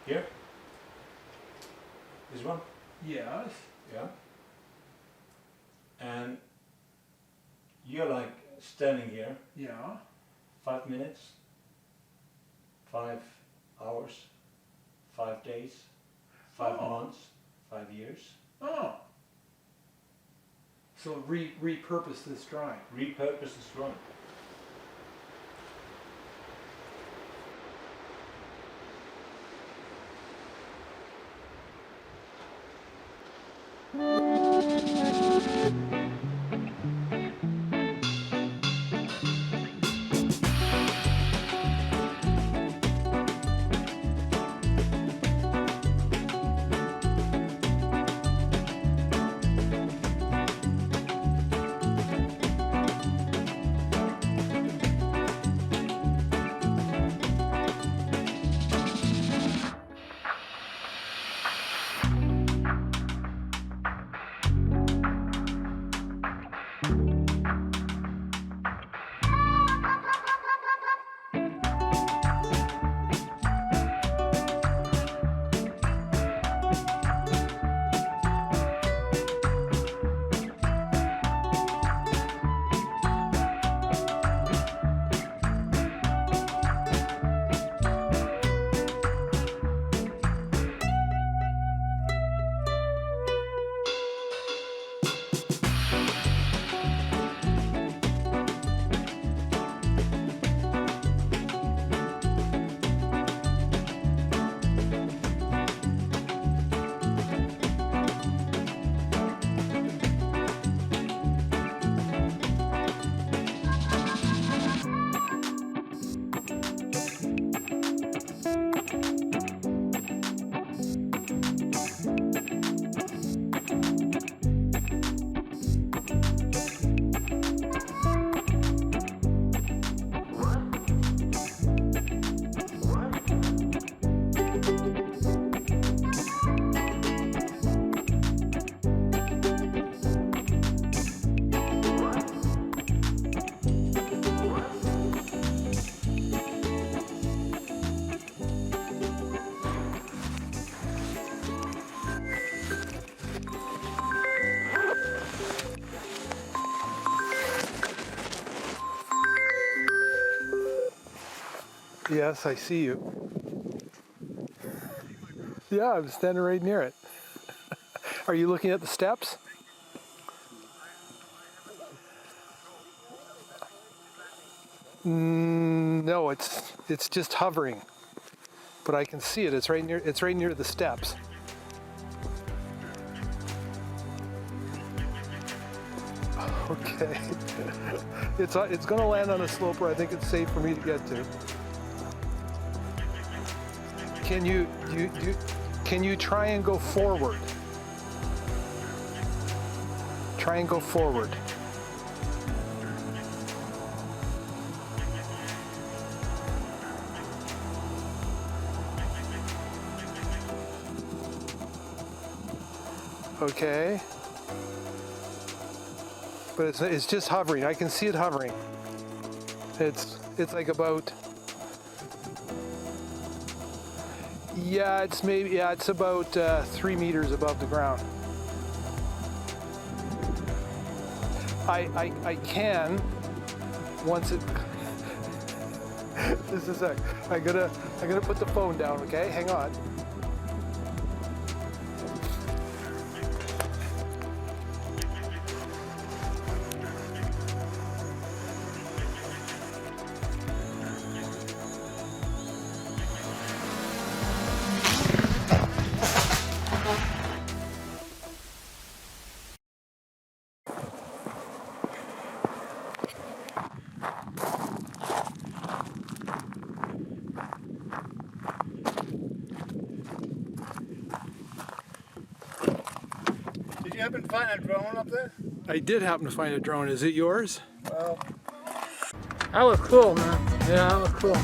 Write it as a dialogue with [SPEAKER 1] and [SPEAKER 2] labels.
[SPEAKER 1] Here? This one?
[SPEAKER 2] Yes.
[SPEAKER 1] Yeah. And you're like standing here
[SPEAKER 2] Yeah.
[SPEAKER 1] 5 minutes, 5 hours, 5 days, 5
[SPEAKER 2] Oh.
[SPEAKER 1] months, 5 years.
[SPEAKER 2] Oh. So repurpose this drawing.
[SPEAKER 1] Repurpose this drawing.
[SPEAKER 2] Yes, I see you. Yeah, I'm standing right near it. Are you looking at the steps? No, it's just hovering. But I can see it. It's right near the steps. Okay. It's going to land on a slope where I think it's safe for me to get to. Can you try and go forward? Try and go forward. Okay. But it's just hovering. I can see it hovering. It's like about, yeah, it's about 3 meters above the ground. I can, once it, just a sec. I'm gonna put the phone down, okay? Hang on.
[SPEAKER 3] Did you happen to find a drone up there?
[SPEAKER 2] I did happen to find a drone. Is it yours?
[SPEAKER 3] Well,
[SPEAKER 4] That was cool, man. Yeah, that was cool.